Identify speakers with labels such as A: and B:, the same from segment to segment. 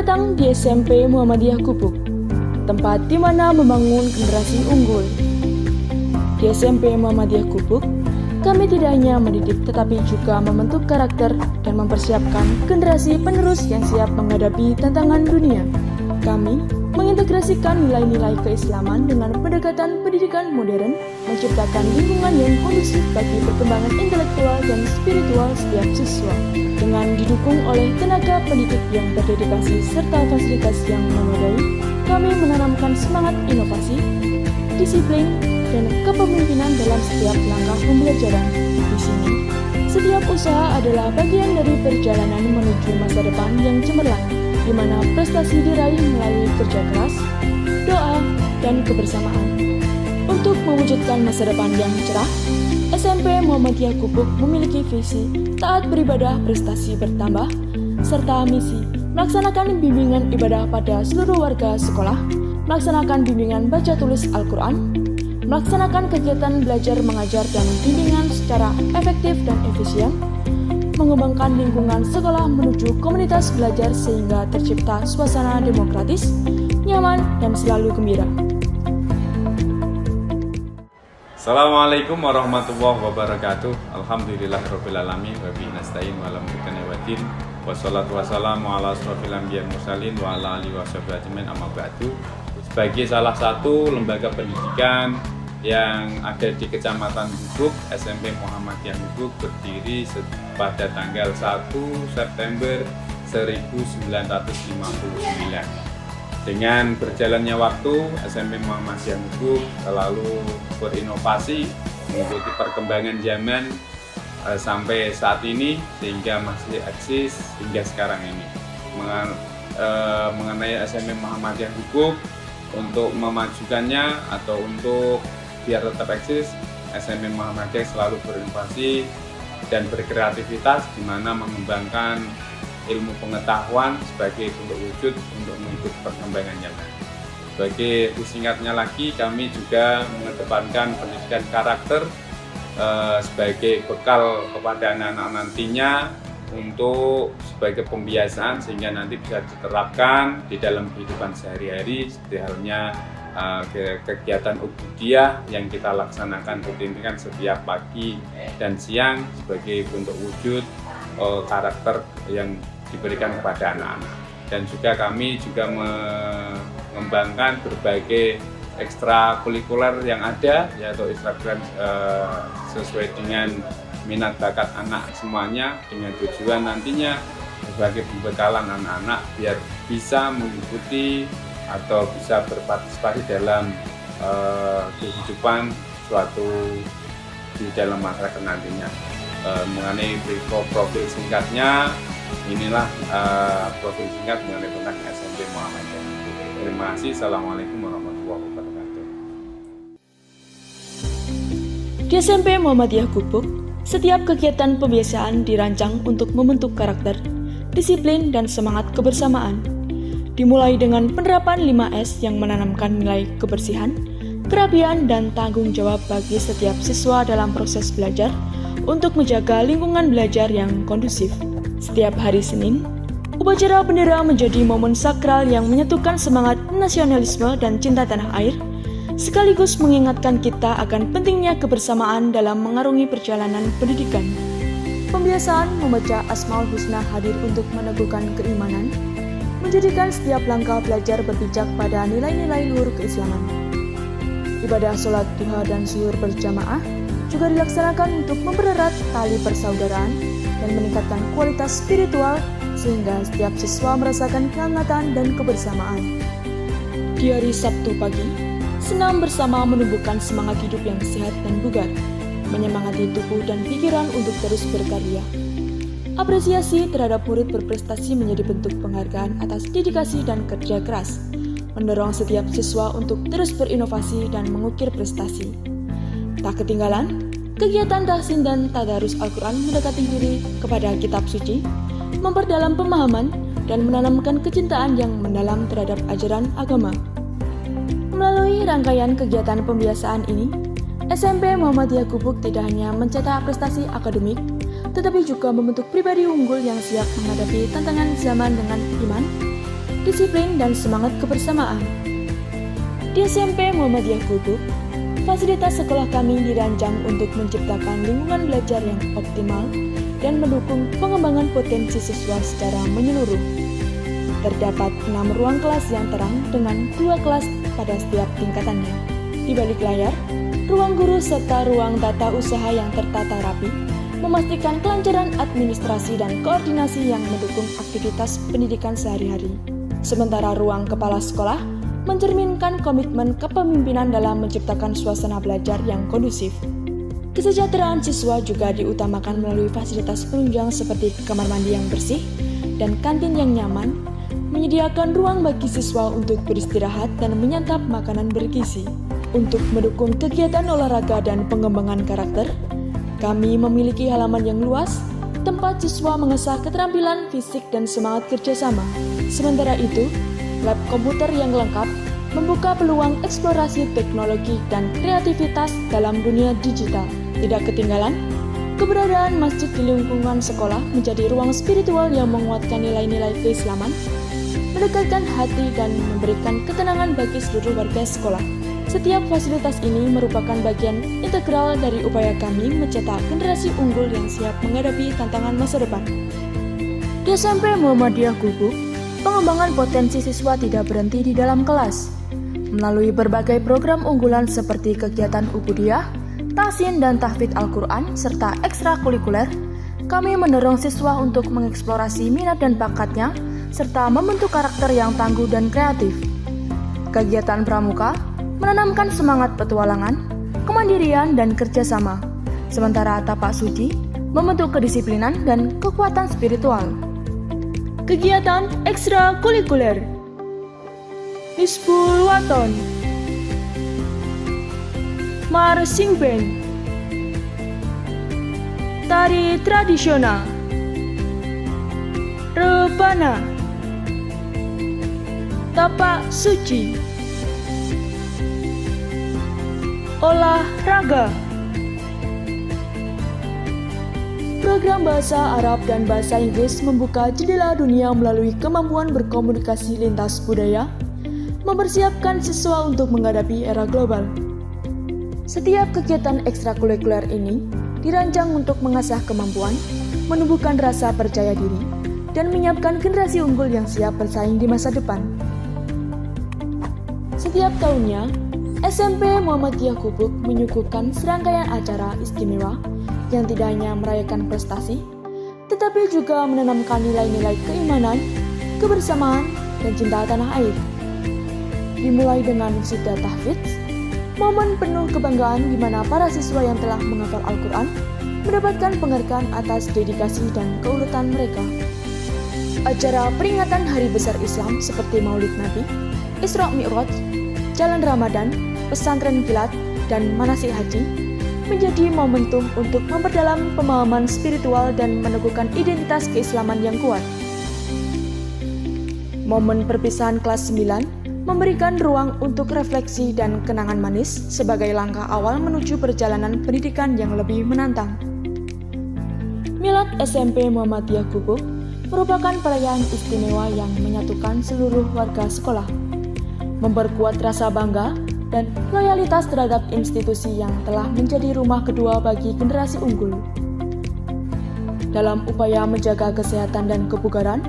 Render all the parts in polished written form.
A: datang di SMP Muhammadiyah Gubuk, tempat di mana membangun generasi unggul. Di SMP Muhammadiyah Gubuk, kami tidak hanya mendidik tetapi juga membentuk karakter dan mempersiapkan generasi penerus yang siap menghadapi tantangan dunia. Kami mengintegrasikan nilai-nilai keislaman dengan pendekatan pendidikan modern, menciptakan lingkungan yang kondusif bagi perkembangan intelektual dan spiritual setiap siswa. Dengan didukung oleh tenaga pendidik yang berdedikasi serta fasilitas yang memadai, kami menanamkan semangat inovasi, disiplin, dan kepemimpinan dalam setiap langkah pembelajaran. Di sini, setiap usaha adalah bagian dari perjalanan menuju masa depan yang cemerlang, di mana prestasi diraih melalui kerja keras, doa, dan kebersamaan. Untuk mewujudkan masa depan yang cerah, SMP Muhammadiyah Gubuk memiliki visi taat beribadah prestasi bertambah, serta misi melaksanakan bimbingan ibadah pada seluruh warga sekolah, melaksanakan bimbingan baca tulis Al-Quran, melaksanakan kegiatan belajar mengajar dan bimbingan secara efektif dan efisien, mengembangkan lingkungan sekolah menuju komunitas belajar sehingga tercipta suasana demokratis, nyaman, dan selalu gembira.
B: Assalamualaikum warahmatullahi wabarakatuh. Alhamdulillahirrabbilalamin. Wa bihi nasta'in wa ala mulkani waddin. Wassalatu wassalamu ala asrofil anbiya'i mursalin wa ala alihi wa sahbihi ajmain, amma ba'du. Sebagai salah satu lembaga pendidikan yang ada di Kecamatan Gubuk, SMP Muhammadiyah Gubuk berdiri pada tanggal 1 September 1959. Dengan berjalannya waktu, SMP Muhammadiyah Gubuk selalu berinovasi mengikuti perkembangan zaman sampai saat ini sehingga masih eksis hingga sekarang ini. Mengenai SMP Muhammadiyah Gubuk, untuk memajukannya atau untuk biar tetap eksis, SMP Muhammadiyah selalu berinovasi dan berkreativitas di mana mengembangkan ilmu pengetahuan sebagai bentuk wujud untuk mengikuti perkembangan zaman. Sebagai singkatnya lagi, kami juga mengedepankan pendidikan karakter sebagai bekal kepada anak-anak nantinya untuk sebagai pembiasaan sehingga nanti bisa diterapkan di dalam kehidupan sehari-hari seperti halnya kegiatan ubudiyah yang kita laksanakan rutin setiap pagi dan siang sebagai bentuk wujud karakter yang diberikan kepada anak-anak. Dan juga kami juga mengembangkan berbagai ekstrakurikuler yang ada, yaitu ekstrakurikuler sesuai dengan minat bakat anak semuanya, dengan tujuan nantinya sebagai pembekalan anak-anak biar bisa mengikuti atau bisa berpartisipasi dalam kehidupan suatu di dalam masyarakat nantinya. Mengenai profil singkatnya, inilah profil singkat mengenai tentang SMP Muhammadiyah. Terima kasih. Assalamualaikum warahmatullahi wabarakatuh.
A: Di SMP Muhammadiyah Gubuk, setiap kegiatan pembiasaan dirancang untuk membentuk karakter, disiplin, dan semangat kebersamaan. Dimulai dengan penerapan 5S yang menanamkan nilai kebersihan, kerapian, dan tanggung jawab bagi setiap siswa dalam proses belajar untuk menjaga lingkungan belajar yang kondusif. Setiap hari Senin, upacara bendera menjadi momen sakral yang menyatukan semangat nasionalisme dan cinta tanah air, sekaligus mengingatkan kita akan pentingnya kebersamaan dalam mengarungi perjalanan pendidikan. Pembiasaan membaca Asmaul Husna hadir untuk meneguhkan keimanan, menjadikan setiap langkah belajar berpijak pada nilai-nilai luhur keislaman. Ibadah sholat duha dan zuhur berjamaah juga dilaksanakan untuk mempererat tali persaudaraan dan meningkatkan kualitas spiritual sehingga setiap siswa merasakan kehangatan dan kebersamaan. Di hari Sabtu pagi, senam bersama menumbuhkan semangat hidup yang sehat dan bugar, menyemangati tubuh dan pikiran untuk terus berkarya. Apresiasi terhadap murid berprestasi menjadi bentuk penghargaan atas dedikasi dan kerja keras, mendorong setiap siswa untuk terus berinovasi dan mengukir prestasi. Tak ketinggalan, kegiatan tahsin dan tadarus Al-Quran mendekati diri kepada kitab suci, memperdalam pemahaman, dan menanamkan kecintaan yang mendalam terhadap ajaran agama. Melalui rangkaian kegiatan pembiasaan ini, SMP Muhammadiyah Gubuk tidak hanya mencetak prestasi akademik, tetapi juga membentuk pribadi unggul yang siap menghadapi tantangan zaman dengan iman, disiplin, dan semangat kebersamaan. Di SMP Muhammadiyah Gubuk, fasilitas sekolah kami dirancang untuk menciptakan lingkungan belajar yang optimal dan mendukung pengembangan potensi siswa secara menyeluruh. Terdapat 6 ruang kelas yang terang dengan 2 kelas pada setiap tingkatannya. Di balik layar, ruang guru serta ruang tata usaha yang tertata rapi memastikan kelancaran administrasi dan koordinasi yang mendukung aktivitas pendidikan sehari-hari. Sementara ruang kepala sekolah mencerminkan komitmen kepemimpinan dalam menciptakan suasana belajar yang kondusif. Kesejahteraan siswa juga diutamakan melalui fasilitas penunjang seperti kamar mandi yang bersih dan kantin yang nyaman, menyediakan ruang bagi siswa untuk beristirahat dan menyantap makanan bergizi. Untuk mendukung kegiatan olahraga dan pengembangan karakter, kami memiliki halaman yang luas, tempat siswa mengasah keterampilan fisik dan semangat kerjasama. Sementara itu, lab komputer yang lengkap membuka peluang eksplorasi teknologi dan kreativitas dalam dunia digital. Tidak ketinggalan, keberadaan masjid di lingkungan sekolah menjadi ruang spiritual yang menguatkan nilai-nilai keislaman, mendekatkan hati dan memberikan ketenangan bagi seluruh warga sekolah. Setiap fasilitas ini merupakan bagian integral dari upaya kami mencetak generasi unggul yang siap menghadapi tantangan masa depan. Di SMP Muhammadiyah Gubuk, pengembangan potensi siswa tidak berhenti di dalam kelas. Melalui berbagai program unggulan seperti kegiatan ubudiyah, tahsin dan tahfidz Al-Quran, serta ekstrakurikuler, kami mendorong siswa untuk mengeksplorasi minat dan bakatnya, serta membentuk karakter yang tangguh dan kreatif. Kegiatan pramuka menanamkan semangat petualangan, kemandirian, dan kerjasama, sementara tapak suci membentuk kedisiplinan dan kekuatan spiritual. Kegiatan ekstrakurikuler Hizbul Waton, Marching Band, Tari Tradisional, Rebana, Tapak Suci, olahraga. Program bahasa Arab dan bahasa Inggris membuka jendela dunia melalui kemampuan berkomunikasi lintas budaya, mempersiapkan siswa untuk menghadapi era global. Setiap kegiatan ekstrakurikuler ini dirancang untuk mengasah kemampuan, menumbuhkan rasa percaya diri, dan menyiapkan generasi unggul yang siap bersaing di masa depan. Setiap tahunnya, SMP Muhammadiyah Gubuk menyuguhkan serangkaian acara istimewa yang tidak hanya merayakan prestasi, tetapi juga menanamkan nilai-nilai keimanan, kebersamaan, dan cinta tanah air. Dimulai dengan wisuda tahfidz, momen penuh kebanggaan di mana para siswa yang telah menghafal Al-Quran mendapatkan penghargaan atas dedikasi dan keuletan mereka. Acara peringatan Hari Besar Islam seperti Maulid Nabi, Isra Mi'raj, Jalan Ramadan, pesantren kilat, dan manasik haji menjadi momentum untuk memperdalam pemahaman spiritual dan meneguhkan identitas keislaman yang kuat. Momen perpisahan kelas 9 memberikan ruang untuk refleksi dan kenangan manis sebagai langkah awal menuju perjalanan pendidikan yang lebih menantang. Milad SMP Muhammadiyah Gubuk merupakan perayaan istimewa yang menyatukan seluruh warga sekolah, memperkuat rasa bangga dan loyalitas terhadap institusi yang telah menjadi rumah kedua bagi generasi unggul. Dalam upaya menjaga kesehatan dan kebugaran,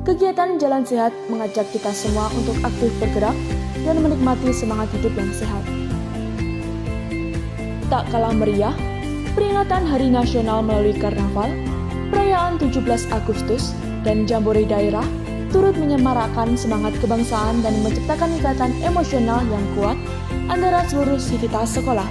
A: kegiatan Jalan Sehat mengajak kita semua untuk aktif bergerak dan menikmati semangat hidup yang sehat. Tak kalah meriah, peringatan Hari Nasional melalui Karnaval, perayaan 17 Agustus, dan Jambore Daerah turut menyemarakkan semangat kebangsaan dan menciptakan ikatan emosional yang kuat antara seluruh sivitas sekolah.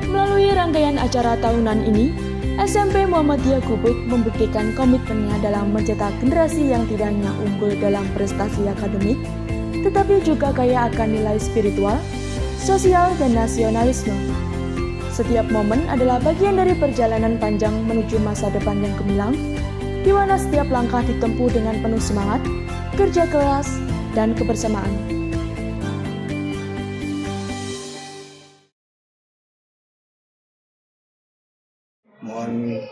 A: Melalui rangkaian acara tahunan ini, SMP Muhammadiyah Gubuk membuktikan komitmennya dalam mencetak generasi yang tidak hanya unggul dalam prestasi akademik, tetapi juga kaya akan nilai spiritual, sosial, dan nasionalisme. Setiap momen adalah bagian dari perjalanan panjang menuju masa depan yang gemilang, di mana setiap langkah ditempuh dengan penuh semangat, kerja keras, dan kebersamaan.
C: Mohon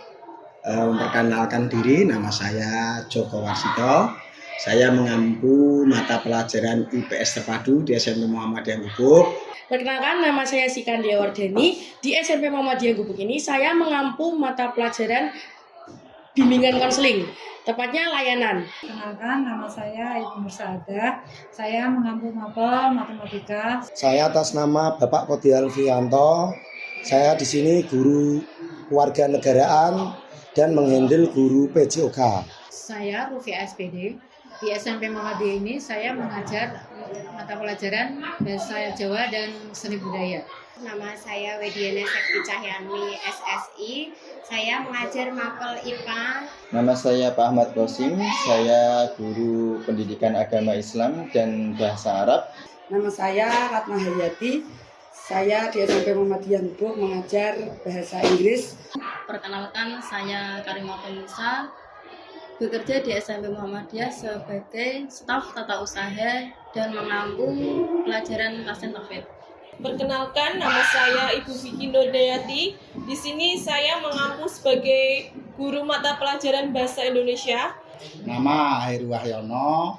C: memperkenalkan diri, nama saya Joko Warsito. Saya mengampu mata pelajaran IPS terpadu di SMP Muhammadiyah Gubuk.
D: Perkenalkan, nama saya Sikandia Wardani. Di SMP Muhammadiyah Gubuk ini saya mengampu mata pelajaran bimbingan konseling, tepatnya layanan.
E: Perkenalkan, nama saya Ibu Mursada. Saya mengampu mapel matematika.
C: Saya atas nama Bapak Kodi Alfianto. Saya di sini guru kewarganegaraan dan menghandle guru PJOK.
F: Saya Rufi SPD. Di SMP Muhammadiyah ini saya mengajar mata pelajaran Bahasa Jawa dan Seni Budaya.
G: Nama saya Wediana Sekti Cahyani SSI. Saya mengajar mapel IPA.
H: Nama saya Pak Ahmad Qasim. Saya guru pendidikan agama Islam dan bahasa Arab.
I: Nama saya Ratna Hayati. Saya di SMP Muhammadiyah Gubuk mengajar bahasa Inggris.
J: Perkenalkan, saya Karimatul Musa, bekerja di SMP Muhammadiyah sebagai staf tata usaha dan mengampu pelajaran Kasen Tafid.
K: Perkenalkan, nama saya Ibu Vicky Nurdayati. Di sini saya mengampu sebagai guru mata pelajaran Bahasa Indonesia.
C: Nama Heru Wahyono,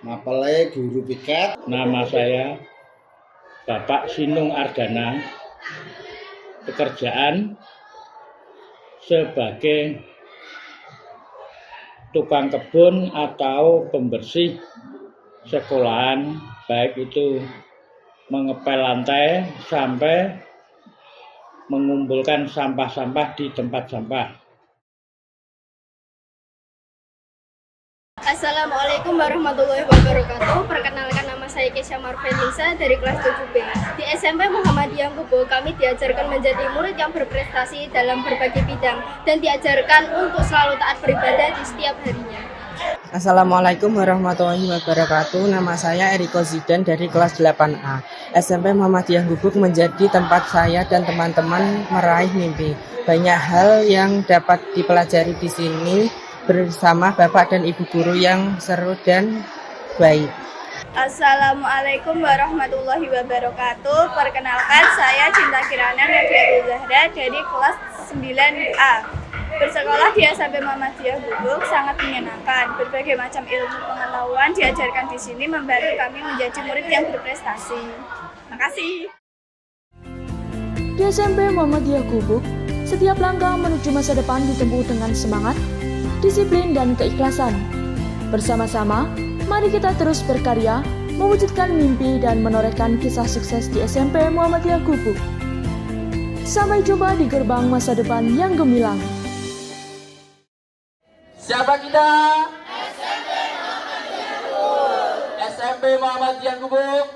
C: mapele guru piket.
L: Nama saya Bapak Sinung Ardana, pekerjaan sebagai tukang kebun atau pembersih sekolahan, baik itu mengepel lantai sampai mengumpulkan sampah-sampah di tempat sampah.
M: Assalamualaikum warahmatullahi wabarakatuh. Perkenalkan, nama saya Kesha Marvelisa dari kelas 7B. Di SMP Muhammadiyah Gubuk kami diajarkan menjadi murid yang berprestasi dalam berbagai bidang dan diajarkan untuk selalu taat beribadah di setiap harinya.
N: Assalamualaikum warahmatullahi wabarakatuh. Nama saya Eriko Zidan dari kelas 8A. SMP Muhammadiyah Gubuk menjadi tempat saya dan teman-teman meraih mimpi. Banyak hal yang dapat dipelajari di sini bersama Bapak dan Ibu guru yang seru dan baik.
M: Assalamualaikum warahmatullahi wabarakatuh. Perkenalkan, saya Cinta Kirana Nabiatul Zahra dari kelas 9A. Bersekolah di SMP Muhammadiyah Gubuk sangat menyenangkan. Berbagai macam ilmu pengetahuan diajarkan di sini membantu kami menjadi murid yang berprestasi. Makasih.
A: Di SMP Muhammadiyah Gubuk, setiap langkah menuju masa depan ditempuh dengan semangat, disiplin, dan keikhlasan. Bersama-sama, mari kita terus berkarya, mewujudkan mimpi dan menorehkan kisah sukses di SMP Muhammadiyah Gubuk. Sampai jumpa di gerbang masa depan yang gemilang.
O: Siapa kita? SMP Muhammadiyah Gubuk.